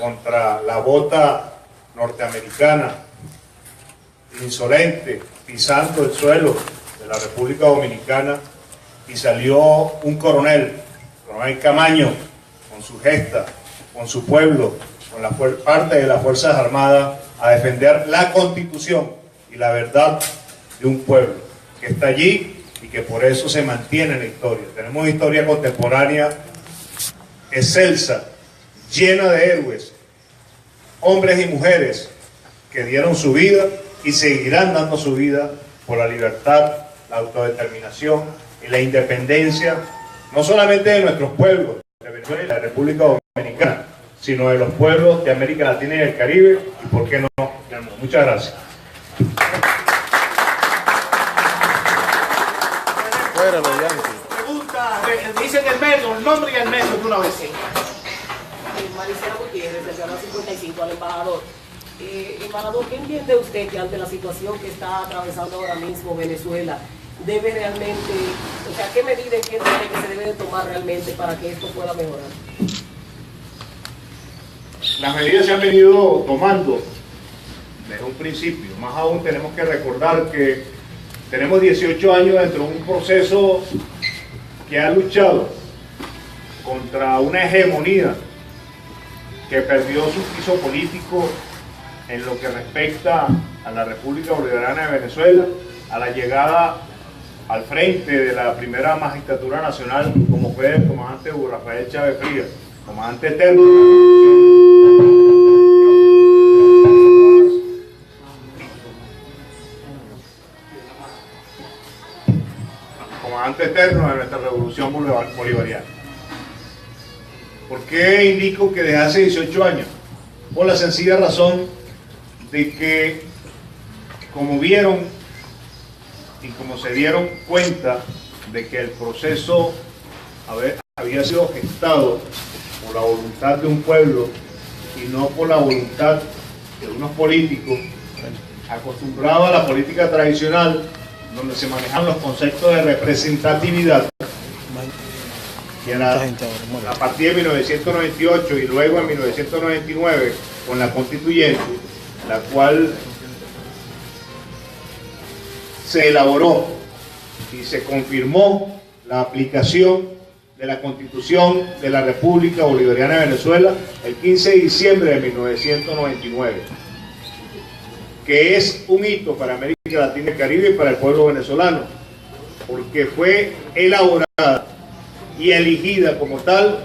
contra la bota norteamericana, insolente, pisando el suelo de la República Dominicana, y salió un coronel Camaño, con su gesta, con su pueblo, con la parte de las Fuerzas Armadas, a defender la Constitución y la verdad de un pueblo que está allí y que por eso se mantiene en la historia. Tenemos una historia contemporánea excelsa, llena de héroes, hombres y mujeres que dieron su vida y seguirán dando su vida por la libertad, la autodeterminación y la independencia, no solamente de nuestros pueblos, de Venezuela y la República Dominicana, sino de los pueblos de América Latina y del Caribe, y por qué no del mundo. Muchas gracias. Pregunta, dicen el nombre y el medio de una vez. Maricela Gutiérrez, del canal 55, al embajador. Embajador, ¿qué entiende usted que ante la situación que está atravesando ahora mismo Venezuela, debe realmente, o sea, qué medida entiende usted que se debe de tomar realmente para que esto pueda mejorar? Las medidas se han venido tomando desde un principio. Más aún tenemos que recordar que tenemos 18 años dentro de un proceso que ha luchado contra una hegemonía que perdió su piso político en lo que respecta a la República Bolivariana de Venezuela, a la llegada al frente de la primera magistratura nacional, como fue el comandante Hugo Rafael Chávez Frías, comandante eterno de la comandante eterno de nuestra revolución bolivariana. ¿Por qué indico que desde hace 18 años? Por la sencilla razón de que, como vieron y como se dieron cuenta de que el proceso había sido gestado por la voluntad de un pueblo y no por la voluntad de unos políticos acostumbrados a la política tradicional, donde se manejan los conceptos de representatividad, y a partir de 1998 y luego en 1999 con la constituyente, la cual se elaboró y se confirmó la aplicación de la Constitución de la República Bolivariana de Venezuela el 15 de diciembre de 1999, que es un hito para América Latina y el Caribe y para el pueblo venezolano, porque fue elaborada y elegida como tal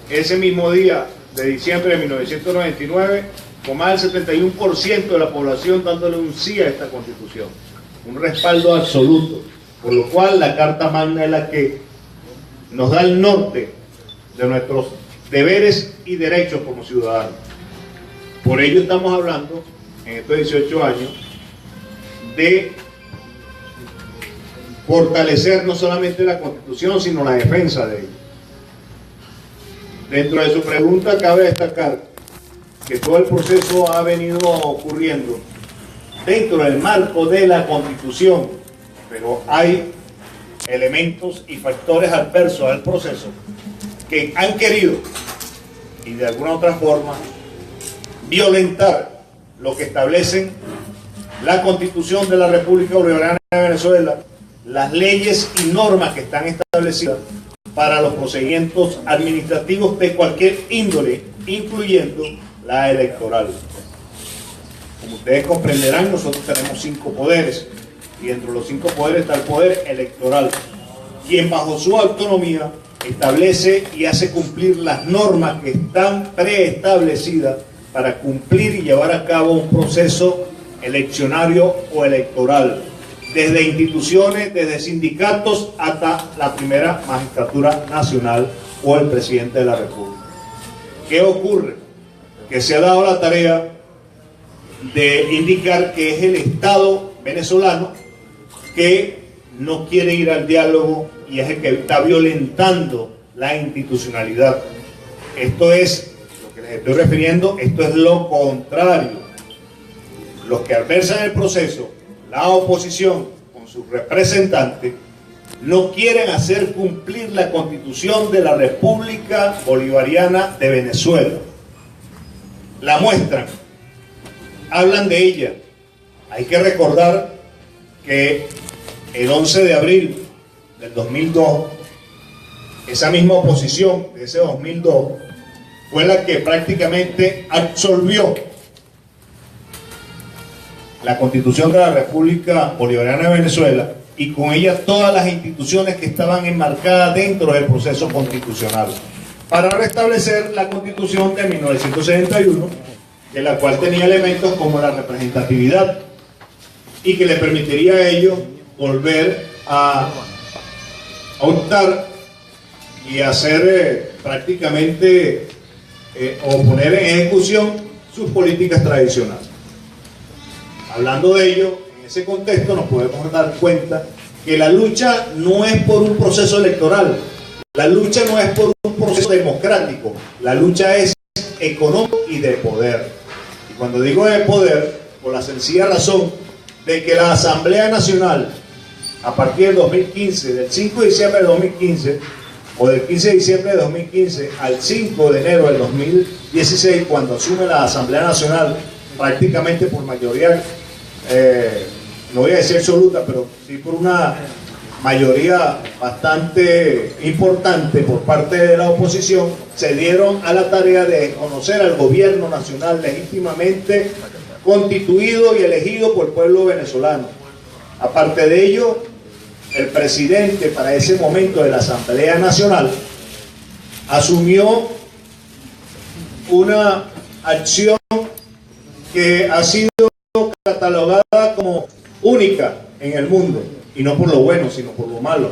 ese mismo día de diciembre de 1999, con más del 71% de la población dándole un sí a esta Constitución, un respaldo absoluto, por lo cual la Carta Magna es la que nos da el norte de nuestros deberes y derechos como ciudadanos. Por ello estamos hablando en estos 18 años de fortalecer no solamente la Constitución, sino la defensa de ella. Dentro de su pregunta cabe destacar que todo el proceso ha venido ocurriendo dentro del marco de la Constitución, pero hay elementos y factores adversos al proceso que han querido y de alguna otra forma violentar lo que establecen la Constitución de la República Bolivariana de Venezuela, las leyes y normas que están establecidas para los procedimientos administrativos de cualquier índole, incluyendo la electoral. Como ustedes comprenderán, nosotros tenemos 5 poderes, y dentro de los 5 poderes está el poder electoral, quien bajo su autonomía establece y hace cumplir las normas que están preestablecidas para cumplir y llevar a cabo un proceso eleccionario o electoral, desde instituciones, desde sindicatos hasta la primera magistratura nacional o el presidente de la República. ¿Qué ocurre? Que se ha dado la tarea de indicar que es el Estado venezolano que no quiere ir al diálogo y es el que está violentando la institucionalidad. Esto es lo que les estoy refiriendo, esto es lo contrario. Los que adversan el proceso, la oposición con sus representantes, no quieren hacer cumplir la Constitución de la República Bolivariana de Venezuela. la muestran, hablan de ella. Hay que recordar que el 11 de abril del 2002, esa misma oposición de ese 2002 fue la que prácticamente absolvió la Constitución de la República Bolivariana de Venezuela y con ella todas las instituciones que estaban enmarcadas dentro del proceso constitucional para restablecer la Constitución de 1971, de la cual tenía elementos como la representatividad y que le permitiría a ellos volver a optar y hacer prácticamente o poner en ejecución sus políticas tradicionales. Hablando de ello, en ese contexto nos podemos dar cuenta que la lucha no es por un proceso electoral, la lucha no es por un proceso democrático, la lucha es económica y de poder. Y cuando digo de poder, por la sencilla razón de que la Asamblea Nacional, a partir del 2015, del 5 de diciembre de 2015, o del 15 de diciembre de 2015 al 5 de enero del 2016, cuando asume la Asamblea Nacional, prácticamente por mayoría, no voy a decir absoluta, pero sí por una mayoría bastante importante por parte de la oposición, se dieron a la tarea de conocer al gobierno nacional legítimamente constituido y elegido por el pueblo venezolano. Aparte de ello, el presidente para ese momento de la Asamblea Nacional asumió una acción que ha sido catalogada como única en el mundo, y no por lo bueno, sino por lo malo.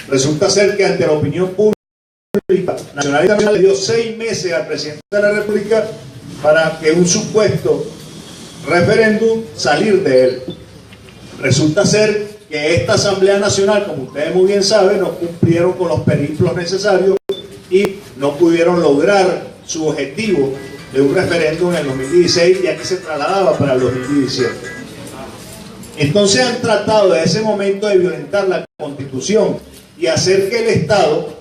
Resulta ser que ante la opinión pública nacional y internacional le dio 6 meses al presidente de la República para que un supuesto referéndum salir de él. Resulta ser que esta Asamblea Nacional, como ustedes muy bien saben, no cumplieron con los periplos necesarios y no pudieron lograr su objetivo de un referéndum en el 2016, ya que se trasladaba para el 2017. Entonces han tratado desde ese momento de violentar la Constitución y hacer que el Estado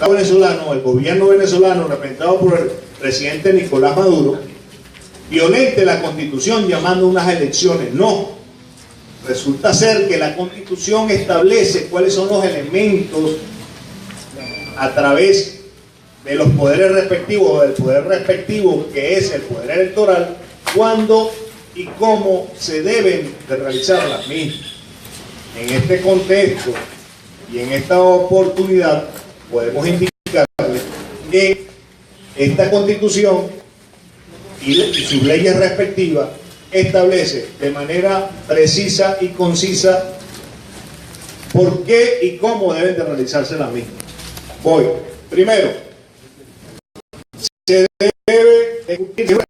venezolano, el gobierno venezolano representado por el presidente Nicolás Maduro, violente la Constitución llamando unas elecciones. No, resulta ser que la Constitución establece cuáles son los elementos a través de los poderes respectivos o del poder respectivo que es el poder electoral, cuándo y cómo se deben de realizar las mismas. En este contexto y en esta oportunidad podemos indicarles que esta Constitución y sus leyes respectivas establece de manera precisa y concisa por qué y cómo deben de realizarse las mismas. Voy. Primero, se debe discutir